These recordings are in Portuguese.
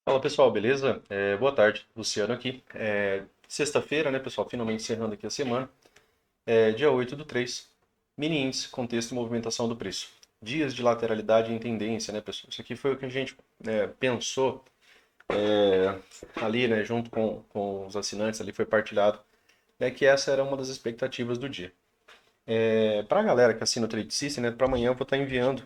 Fala pessoal, beleza? Boa tarde, Luciano aqui. Sexta-feira, né, pessoal? Finalmente encerrando aqui a semana. Dia 8/3. Mini índice, contexto e movimentação do preço. Dias de lateralidade em tendência, né, pessoal? Isso aqui foi o que a gente pensou ali, né, junto com os assinantes, ali foi partilhado, né, que essa era uma das expectativas do dia. Para a galera que assina o Trade System, né, para amanhã eu vou estar enviando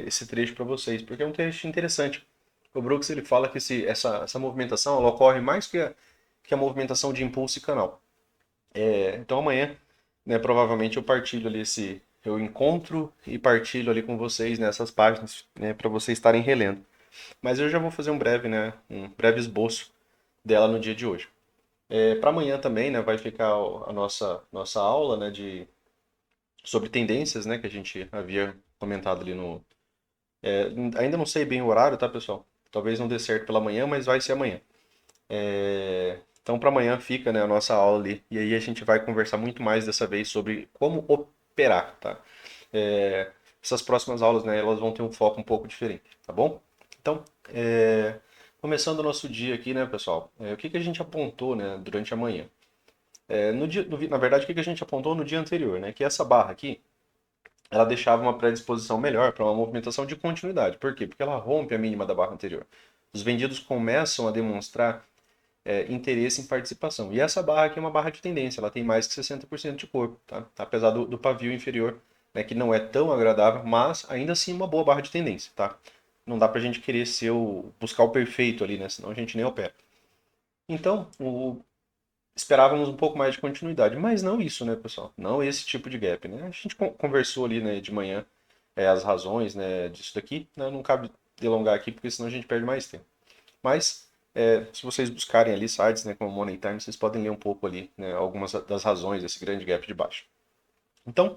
esse trecho para vocês, porque é um trecho interessante. O Brooks ele fala que essa movimentação ela ocorre mais que a movimentação de impulso e canal. Então amanhã, né, provavelmente eu partilho ali eu encontro e partilho ali com vocês nessas páginas, né, para vocês estarem relendo. Mas eu já vou fazer um breve esboço dela no dia de hoje. Para amanhã também, né, vai ficar a nossa aula, né, sobre tendências, né, que a gente havia comentado ali no. Ainda não sei bem o horário, tá, pessoal? Talvez não dê certo pela manhã, mas vai ser amanhã. Então, para amanhã fica, né, a nossa aula ali. E aí a gente vai conversar muito mais dessa vez sobre como operar, tá? É, Essas próximas aulas, né, elas vão ter um foco um pouco diferente, tá bom? Então, começando o nosso dia aqui, né, pessoal? O que que a gente apontou, né, durante a manhã? Na verdade, o que que a gente apontou no dia anterior, né? Que essa barra aqui, ela deixava uma predisposição melhor para uma movimentação de continuidade. Por quê? Porque ela rompe a mínima da barra anterior. Os vendidos começam a demonstrar interesse em participação. E essa barra aqui é uma barra de tendência, ela tem mais que 60% de corpo, tá? Apesar do pavio inferior, né, que não é tão agradável, mas ainda assim uma boa barra de tendência, tá? Não dá pra gente querer buscar o perfeito ali, né? Senão a gente nem opera. Então, esperávamos um pouco mais de continuidade, mas não isso, né, pessoal? Não esse tipo de gap, né? A gente conversou ali, né, de manhã, as razões, né, disso daqui, né? Não cabe delongar aqui, porque senão a gente perde mais tempo. Mas, se vocês buscarem ali sites, né, como Money Time, vocês podem ler um pouco ali, né, algumas das razões desse grande gap de baixo. Então,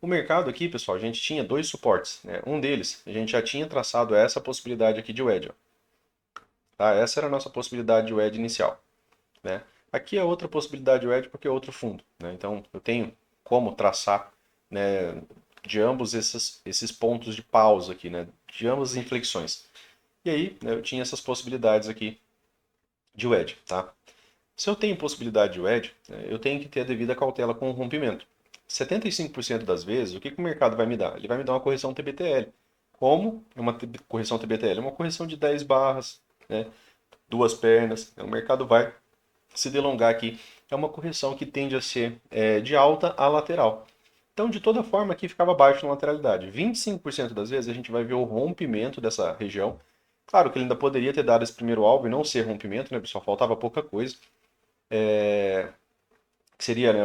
o mercado aqui, pessoal, a gente tinha dois suportes, né? Um deles, a gente já tinha traçado essa possibilidade aqui de wedge, ó, tá? Essa era a nossa possibilidade de wedge inicial, né? Aqui é outra possibilidade de wedge porque é outro fundo, né? Então, eu tenho como traçar, né, de ambos esses pontos de pausa aqui, né? De ambas as inflexões. E aí, né, eu tinha essas possibilidades aqui de wedge, tá? Se eu tenho possibilidade de wedge, né, eu tenho que ter a devida cautela com o rompimento. 75% das vezes, o que o mercado vai me dar? Ele vai me dar uma correção TBTL. Como uma correção TBTL? Uma correção de 10 barras, né, duas pernas. O mercado vai se delongar aqui. É uma correção que tende a ser de alta a lateral. Então, de toda forma, aqui ficava baixo na lateralidade. 25% das vezes a gente vai ver o rompimento dessa região. Claro que ele ainda poderia ter dado esse primeiro alvo e não ser rompimento, né, pessoal? Faltava pouca coisa. Que seria, né,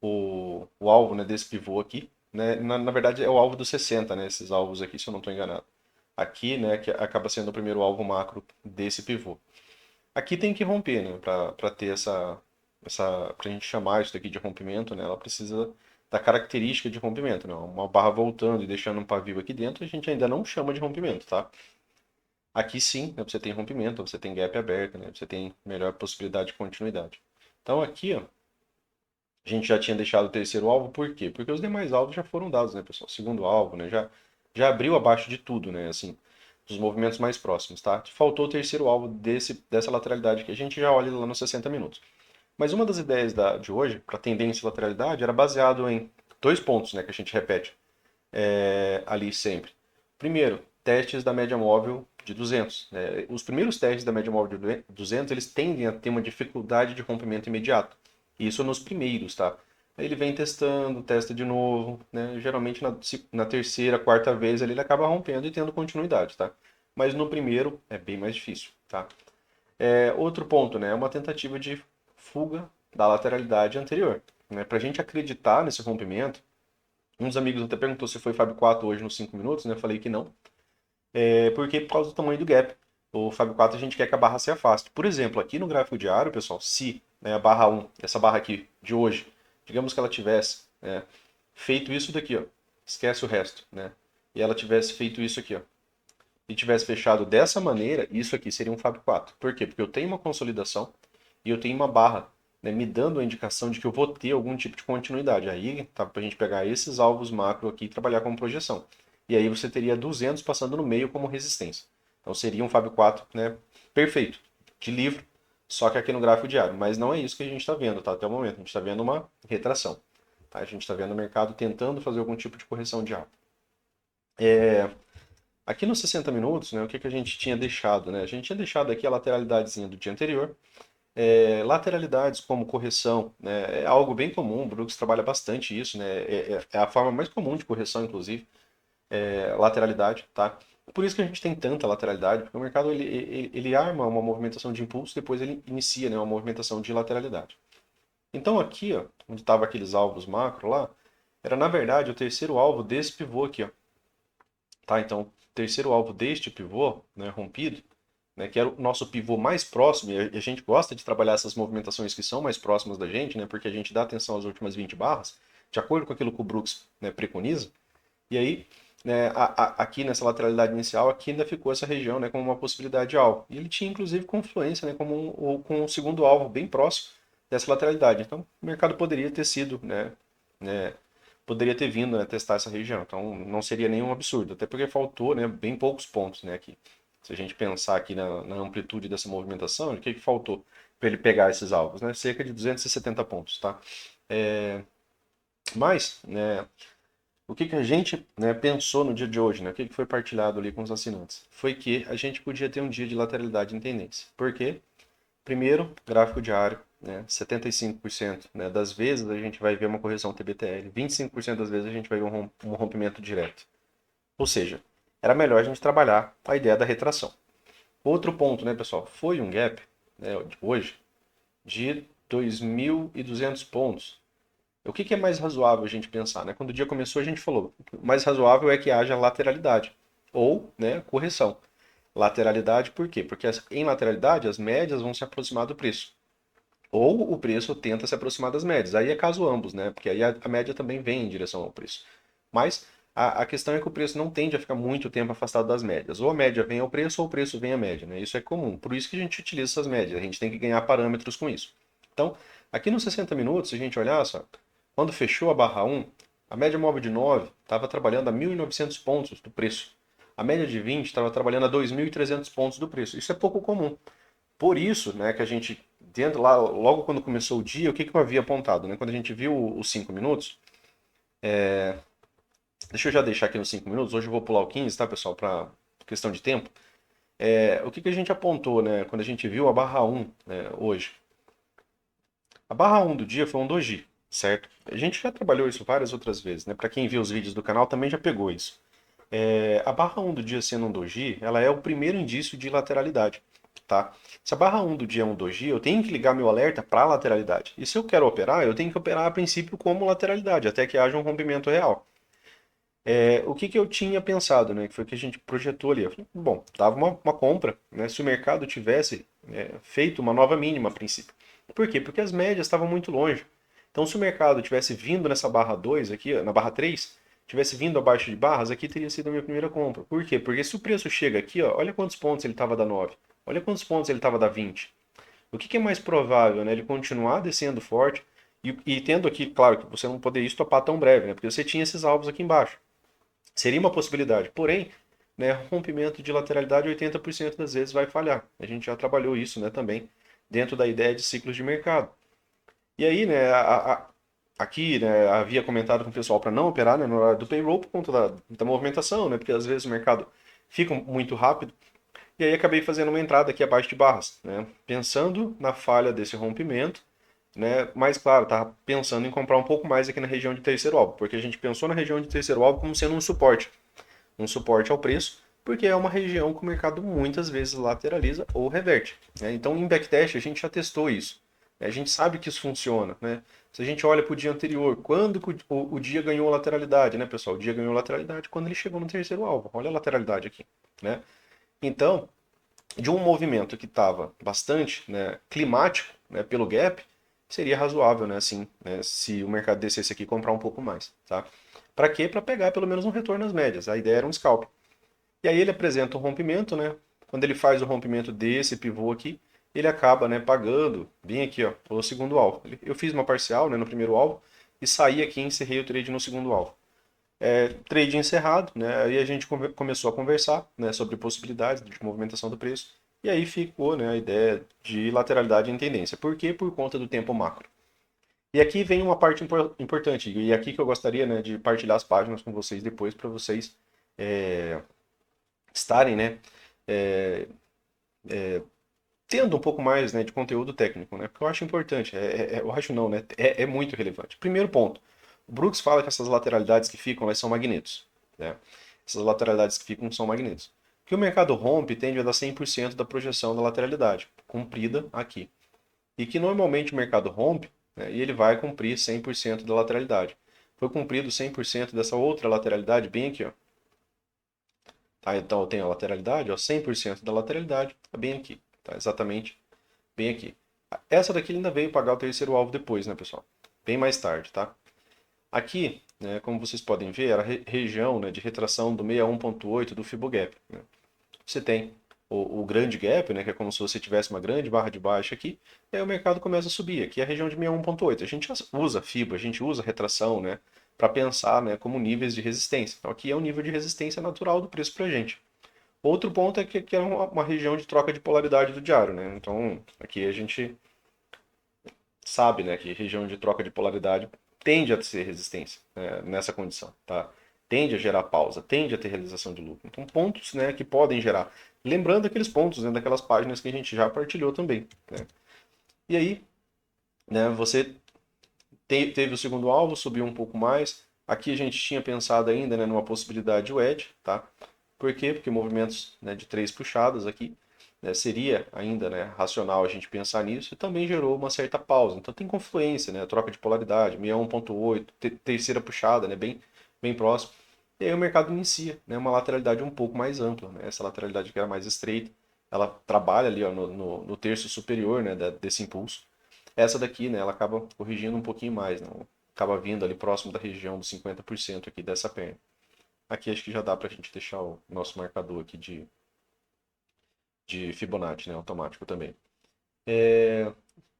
o alvo, né, desse pivô aqui. Né? Na verdade, é o alvo dos 60, né, esses alvos aqui, se eu não estou enganado. Aqui, né, que acaba sendo o primeiro alvo macro desse pivô. Aqui tem que romper, né, para ter para a gente chamar isso daqui de rompimento, né, ela precisa da característica de rompimento, né, uma barra voltando e deixando um pavio aqui dentro, a gente ainda não chama de rompimento, tá? Aqui sim, né, você tem rompimento, você tem gap aberto, né, você tem melhor possibilidade de continuidade. Então aqui, ó, a gente já tinha deixado o terceiro alvo, por quê? Porque os demais alvos já foram dados, né, pessoal? Segundo alvo, né, já abriu abaixo de tudo, né, assim, dos movimentos mais próximos, tá? Faltou o terceiro alvo dessa lateralidade que a gente já olha lá nos 60 minutos. Mas uma das ideias de hoje, para tendência e lateralidade, era baseado em dois pontos, né, que a gente repete ali sempre. Primeiro, testes da média móvel de 200. Né? Os primeiros testes da média móvel de 200, eles tendem a ter uma dificuldade de rompimento imediato. Isso nos primeiros, tá? Aí ele vem testando, testa de novo, né? Geralmente na terceira, quarta vez ele acaba rompendo e tendo continuidade, tá? Mas no primeiro é bem mais difícil, tá? Outro ponto, né? É uma tentativa de fuga da lateralidade anterior. Né? Para a gente acreditar nesse rompimento, um dos amigos até perguntou se foi Fábio 4 hoje nos 5 minutos, né? Eu falei que não. Porque por causa do tamanho do gap. O Fábio 4 a gente quer que a barra se afaste. Por exemplo, aqui no gráfico diário, pessoal, se né, a barra 1, essa barra aqui de hoje, digamos que ela tivesse feito isso daqui, ó, esquece o resto, né? E ela tivesse feito isso aqui, ó, e tivesse fechado dessa maneira, isso aqui seria um Fábio 4. Por quê? Porque eu tenho uma consolidação e eu tenho uma barra, né, me dando a indicação de que eu vou ter algum tipo de continuidade. Aí tá para a gente pegar esses alvos macro aqui e trabalhar como projeção. E aí você teria 200 passando no meio como resistência. Então seria um Fábio 4, né, perfeito, de livro, só que aqui no gráfico diário. Mas não é isso que a gente está vendo, tá? Até o momento. A gente está vendo uma retração. Tá? A gente está vendo o mercado tentando fazer algum tipo de correção de alta. Aqui nos 60 minutos, né, o que, que a gente tinha deixado? Né? A gente tinha deixado aqui a lateralidadezinha do dia anterior. Lateralidades como correção, né, é algo bem comum, o Brooks trabalha bastante isso, né, é a forma mais comum de correção, inclusive, lateralidade, tá? Por isso que a gente tem tanta lateralidade, porque o mercado ele arma uma movimentação de impulso, depois ele inicia, né, uma movimentação de lateralidade. Então aqui, ó, onde estavam aqueles alvos macro lá, era na verdade o terceiro alvo desse pivô aqui, ó. Tá? Então, o terceiro alvo deste pivô, né, rompido, né, que era o nosso pivô mais próximo, e a gente gosta de trabalhar essas movimentações que são mais próximas da gente, né, porque a gente dá atenção às últimas 20 barras, de acordo com aquilo que o Brooks, né, preconiza, e aí, né, aqui nessa lateralidade inicial, aqui ainda ficou essa região, né, como uma possibilidade de alvo. E ele tinha, inclusive, confluência, né, com um segundo alvo bem próximo dessa lateralidade. Então, o mercado poderia ter sido, poderia ter vindo, né, testar essa região. Então, não seria nenhum absurdo, até porque faltou, né, bem poucos pontos, né, aqui. Se a gente pensar aqui na amplitude dessa movimentação, o que faltou para ele pegar esses alvos? Né? Cerca de 270 pontos, tá? Mas, né, o que a gente, né, pensou no dia de hoje, né? O que foi partilhado ali com os assinantes? Foi que a gente podia ter um dia de lateralidade em tendência. Por quê? Primeiro, gráfico diário, né? 75%, né, das vezes a gente vai ver uma correção TBTL, 25% das vezes a gente vai ver um rompimento direto. Ou seja, era melhor a gente trabalhar a ideia da retração. Outro ponto, né, pessoal? Foi um gap, né, hoje de 2.200 pontos. O que é mais razoável a gente pensar? Né? Quando o dia começou, a gente falou, o mais razoável é que haja lateralidade ou, né, correção. Lateralidade por quê? Porque em lateralidade as médias vão se aproximar do preço. Ou o preço tenta se aproximar das médias. Aí é caso ambos, né? Porque aí a média também vem em direção ao preço. Mas a questão é que o preço não tende a ficar muito tempo afastado das médias. Ou a média vem ao preço ou o preço vem à média, né? Isso é comum. Por isso que a gente utiliza essas médias. A gente tem que ganhar parâmetros com isso. Então, aqui nos 60 minutos, se a gente olhar só, quando fechou a barra 1, a média móvel de 9 estava trabalhando a 1.900 pontos do preço. A média de 20 estava trabalhando a 2.300 pontos do preço. Isso é pouco comum. Por isso, né, que a gente, dentro lá, logo quando começou o dia, o que eu havia apontado, né? Quando a gente viu os 5 minutos, deixa eu já deixar aqui nos 5 minutos, hoje eu vou pular o 15, tá, pessoal, para questão de tempo. O que a gente apontou, né, quando a gente viu a barra 1, né, hoje? A barra 1 do dia foi um doji, certo? A gente já trabalhou isso várias outras vezes, né? Para quem viu os vídeos do canal também já pegou isso. A barra 1 do dia sendo um doji, ela é o primeiro indício de lateralidade, tá? Se a barra 1 do dia é um doji, eu tenho que ligar meu alerta para lateralidade. E se eu quero operar, eu tenho que operar a princípio como lateralidade, até que haja um rompimento real. O que eu tinha pensado, né? Que foi o que a gente projetou ali. Eu falei, bom, dava uma compra, né? Se o mercado tivesse feito uma nova mínima a princípio. Por quê? Porque as médias estavam muito longe. Então, se o mercado tivesse vindo nessa barra 2 aqui, na barra 3, tivesse vindo abaixo de barras, aqui teria sido a minha primeira compra. Por quê? Porque se o preço chega aqui, ó, olha quantos pontos ele estava da 9, olha quantos pontos ele estava da 20. O que é mais provável, né? Ele continuar descendo forte e tendo aqui, claro, que você não poderia estopar tão breve, né? Porque você tinha esses alvos aqui embaixo. Seria uma possibilidade. Porém, né, rompimento de lateralidade 80% das vezes vai falhar. A gente já trabalhou isso, né, também dentro da ideia de ciclos de mercado. E aí, né, aqui, né, havia comentado com o pessoal para não operar, né, no horário do payroll por conta da movimentação, né, porque às vezes o mercado fica muito rápido. E aí acabei fazendo uma entrada aqui abaixo de barras, né, pensando na falha desse rompimento, né, mas claro, tá pensando em comprar um pouco mais aqui na região de terceiro alvo, porque a gente pensou na região de terceiro alvo como sendo um suporte ao preço, porque é uma região que o mercado muitas vezes lateraliza ou reverte, né? Então, em backtest, a gente já testou isso. Né? A gente sabe que isso funciona. Né? Se a gente olha para o dia anterior, quando o dia ganhou lateralidade, né, pessoal? O dia ganhou lateralidade quando ele chegou no terceiro alvo. Olha a lateralidade aqui. Né? Então, de um movimento que estava bastante, né, climático, né, pelo gap, seria razoável, né, assim, né, se o mercado descesse aqui comprar um pouco mais, tá? Para quê? Para pegar pelo menos um retorno nas médias. A ideia era um scalp. E aí ele apresenta um rompimento, né? Quando ele faz o rompimento desse pivô aqui, ele acaba, né, pagando bem aqui, ó, o segundo alvo. Eu fiz uma parcial, né, no primeiro alvo e saí aqui e encerrei o trade no segundo alvo. Trade encerrado, né? Aí a gente começou a conversar, né, sobre possibilidades de movimentação do preço. E aí ficou, né, a ideia de lateralidade em tendência. Por quê? Por conta do tempo macro. E aqui vem uma parte importante, e aqui que eu gostaria, né, de partilhar as páginas com vocês depois, para vocês é, estarem, né, é, tendo um pouco mais, né, de conteúdo técnico, né, porque eu acho importante, eu acho não, né, é muito relevante. Primeiro ponto, o Brooks fala que essas lateralidades que ficam, elas são magnetos, né, essas lateralidades que ficam são magnetos. Que o mercado rompe tende a dar 100% da projeção da lateralidade, cumprida aqui. E que normalmente o mercado rompe, né, e ele vai cumprir 100% da lateralidade. Foi cumprido 100% dessa outra lateralidade bem aqui, ó. Tá, então eu tenho a lateralidade, ó, 100% da lateralidade, tá bem aqui, tá exatamente bem aqui. Essa daqui ainda veio pagar o terceiro alvo depois, né, pessoal? Bem mais tarde, tá? Aqui, né, como vocês podem ver, era a região, né, de retração do 61.8 do Fibogap, né? Você tem o grande gap, né, que é como se você tivesse uma grande barra de baixa aqui, e aí o mercado começa a subir. Aqui é a região de 61.8. A gente usa FIBA, a gente usa retração, né, para pensar, né, como níveis de resistência. Então aqui é um nível de resistência natural do preço para a gente. Outro ponto é que aqui é uma região de troca de polaridade do diário, né? Então aqui a gente sabe, né, que região de troca de polaridade tende a ser resistência, né, nessa condição, tá? Tende a gerar pausa, tende a ter realização de lucro. Então, pontos, né, que podem gerar. Lembrando aqueles pontos, né, daquelas páginas que a gente já partilhou também, né? E aí, né, você teve o segundo alvo, subiu um pouco mais. Aqui a gente tinha pensado ainda, né, numa possibilidade de wedge, tá? Por quê? Porque movimentos, né, de três puxadas aqui, né, seria ainda, né, racional a gente pensar nisso e também gerou uma certa pausa. Então tem confluência, né, troca de polaridade, 61.8, terceira puxada, né, bem próximo. E aí o mercado inicia, né, uma lateralidade um pouco mais ampla, né, essa lateralidade que era mais estreita, ela trabalha ali ó, no terço superior, né, desse impulso. Essa daqui, né, ela acaba corrigindo um pouquinho mais, né, acaba vindo ali próximo da região dos 50% aqui dessa perna. Aqui acho que já dá para a gente deixar o nosso marcador aqui de Fibonacci, né, automático também.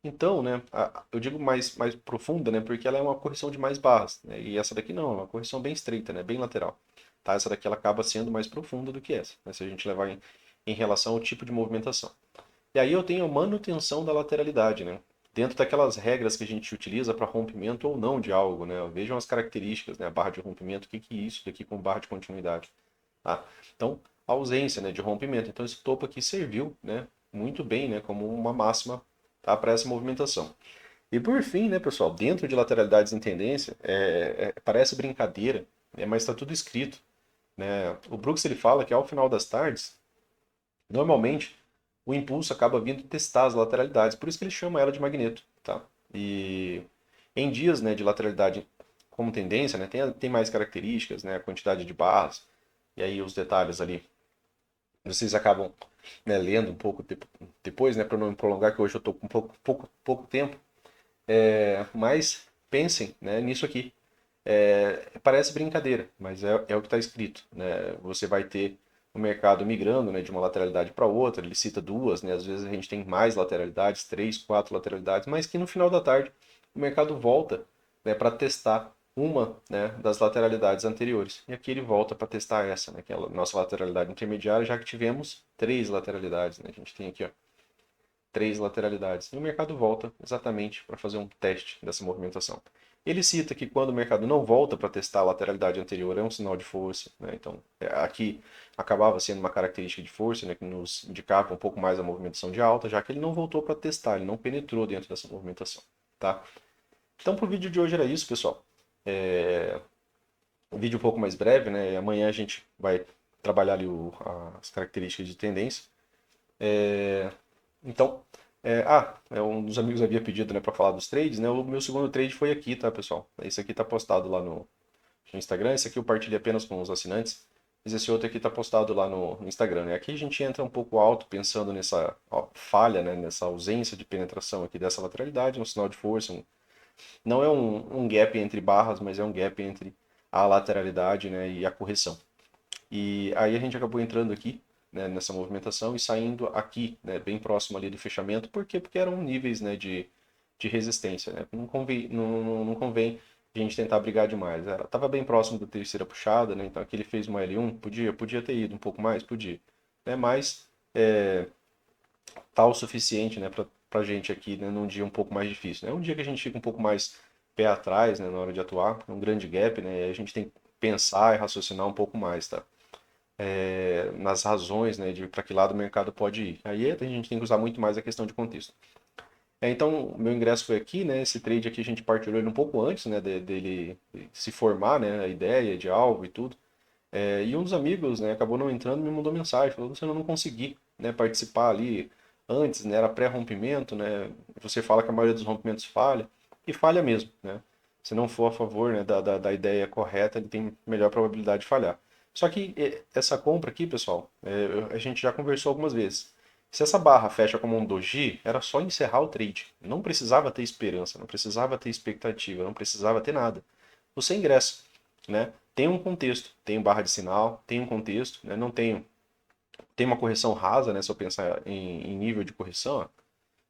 Então, né, eu digo mais profunda, né, porque ela é uma correção de mais barras, né, e essa daqui não, é uma correção bem estreita, né, bem lateral. Tá? Essa daqui ela acaba sendo mais profunda do que essa, né, se a gente levar em relação ao tipo de movimentação. E aí eu tenho a manutenção da lateralidade, né? Dentro daquelas regras que a gente utiliza para rompimento ou não de algo, né? Vejam as características, né? A barra de rompimento, o que é isso daqui com barra de continuidade, tá? Então, a ausência, né, de rompimento. Então, esse topo aqui serviu, né, muito bem, né, como uma máxima, tá, para essa movimentação. E por fim, né, pessoal, dentro de lateralidades em tendência, parece brincadeira, né, mas está tudo escrito, né? O Brooks ele fala que ao final das tardes, normalmente o impulso acaba vindo testar as lateralidades, por isso que ele chama ela de magneto, tá? E em dias, né, de lateralidade como tendência, né, tem mais características, né, a quantidade de barras, e aí os detalhes ali, vocês acabam, né, lendo um pouco depois, né, para não me prolongar, que hoje eu estou com pouco tempo, mas pensem, né, nisso aqui. Parece brincadeira, mas é o que está escrito, né? Você vai ter o mercado migrando, né, de uma lateralidade para outra, ele cita duas, né? Às vezes a gente tem mais lateralidades, três, quatro lateralidades, mas que no final da tarde o mercado volta, né, para testar uma, né, das lateralidades anteriores. E aqui ele volta para testar essa, né, que é a nossa lateralidade intermediária, já que tivemos três lateralidades, né? A gente tem aqui, ó, três lateralidades. E o mercado volta exatamente para fazer um teste dessa movimentação. Ele cita que quando o mercado não volta para testar a lateralidade anterior é um sinal de força, né? Então, aqui acabava sendo uma característica de força, né, que nos indicava um pouco mais a movimentação de alta, já que ele não voltou para testar, ele não penetrou dentro dessa movimentação, tá? Então, para o vídeo de hoje era isso, pessoal. Um vídeo um pouco mais breve, né? Amanhã a gente vai trabalhar ali as características de tendência. Então, um dos amigos havia pedido, né, para falar dos trades, né? O meu segundo trade foi aqui, tá, pessoal? Esse aqui tá postado lá no Instagram. Esse aqui eu partilhei apenas com os assinantes. Mas esse outro aqui tá postado lá no Instagram, né? Aqui a gente entra um pouco alto pensando nessa falha, né? Nessa ausência de penetração aqui dessa lateralidade, um sinal de força. Não é um gap entre barras, mas é um gap entre a lateralidade, né, e a correção. E aí a gente acabou entrando aqui, né, nessa movimentação e saindo aqui, né, bem próximo ali do fechamento. Por quê? Porque eram níveis, né, de resistência. Né? Não convém a gente tentar brigar demais. Ela estava bem próximo da terceira puxada, né? Então aqui ele fez uma L1, podia ter ido um pouco mais, podia. Né? Mas tá o suficiente, né, pra gente aqui, né, num dia um pouco mais difícil. É um dia que a gente fica um pouco mais pé atrás, né, na hora de atuar, um grande gap, né, e aí a gente tem que pensar e raciocinar um pouco mais, tá? Nas razões, né, de para que lado o mercado pode ir. Aí a gente tem que usar muito mais a questão de contexto. Então, o meu ingresso foi aqui, né? Esse trade aqui a gente partilhou ele um pouco antes, né? Dele se formar, né? A ideia de alvo e tudo. E um dos amigos, né? Acabou não entrando e me mandou mensagem, falou: "Luciano, eu não consegui, né? Participar ali antes, né? Era pré-rompimento, né? Você fala que a maioria dos rompimentos falha e falha mesmo, né? Se não for a favor, né, da ideia correta, ele tem melhor probabilidade de falhar. Só que essa compra aqui, pessoal, a gente já conversou algumas vezes. Se essa barra fecha como um doji, era só encerrar o trade. Não precisava ter esperança, não precisava ter expectativa, não precisava ter nada. Você ingressa, né? Tem um contexto, tem barra de sinal, tem um contexto, né? Não tem uma correção rasa, né? Se eu pensar em nível de correção, ó,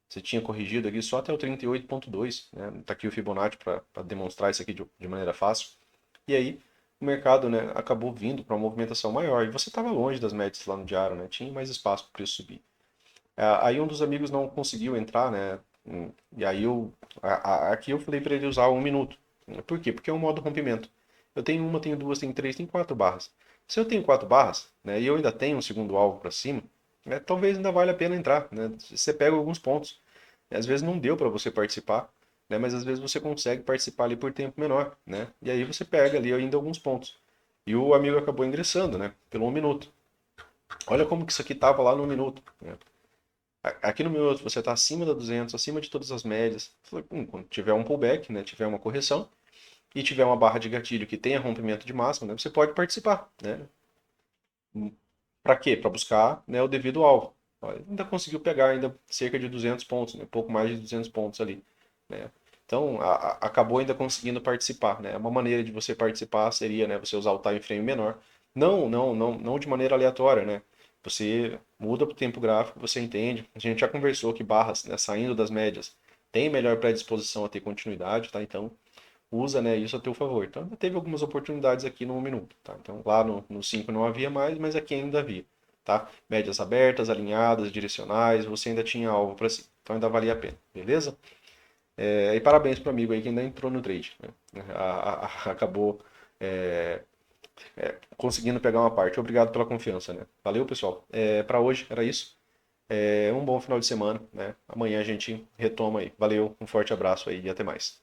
você tinha corrigido aqui só até o 38,2, né? Tá aqui o Fibonacci para demonstrar isso aqui de maneira fácil. E aí o mercado, né, acabou vindo para uma movimentação maior e você estava longe das médias lá no diário, né? Tinha mais espaço para o preço subir. Aí um dos amigos não conseguiu entrar, né? E aí aqui eu falei para ele usar 1 minuto. Por quê? Porque é um modo rompimento. Eu tenho uma, tenho duas, tenho três, tenho 4 barras. Se eu tenho 4 barras, né, e eu ainda tenho um segundo alvo para cima, né, talvez ainda valha a pena entrar, né? Você pega alguns pontos. Às vezes não deu para você participar, né? Mas às vezes você consegue participar ali por tempo menor, né? E aí você pega ali ainda alguns pontos. E o amigo acabou ingressando, né? Pelo 1 minuto. Olha como que isso aqui tava lá no 1 minuto, né? Aqui no meu outro, você está acima da 200, acima de todas as médias. Quando tiver um pullback, né, tiver uma correção e tiver uma barra de gatilho que tenha rompimento de máximo, né, você pode participar, né? Para quê? Para buscar, né, o devido alvo. Olha, ainda conseguiu pegar ainda cerca de 200 pontos, né, pouco mais de 200 pontos ali, né? Então, acabou ainda conseguindo participar, né? Uma maneira de você participar seria, né, você usar o time frame menor. Não de maneira aleatória, né? Você muda para o tempo gráfico, você entende. A gente já conversou que barras, né, saindo das médias, tem melhor predisposição a ter continuidade, tá? Então, usa, né, isso a teu favor. Então, ainda teve algumas oportunidades aqui no 1 minuto, tá? Então, lá no 5 não havia mais, mas aqui ainda havia, tá? Médias abertas, alinhadas, direcionais, você ainda tinha alvo para si. Então, ainda valia a pena, beleza? E parabéns pro amigo aí que ainda entrou no trade, né? Acabou conseguindo pegar uma parte. Obrigado pela confiança, né? Valeu, pessoal. Para hoje era isso. Um bom final de semana, né? Amanhã a gente retoma aí. Valeu, um forte abraço aí e até mais.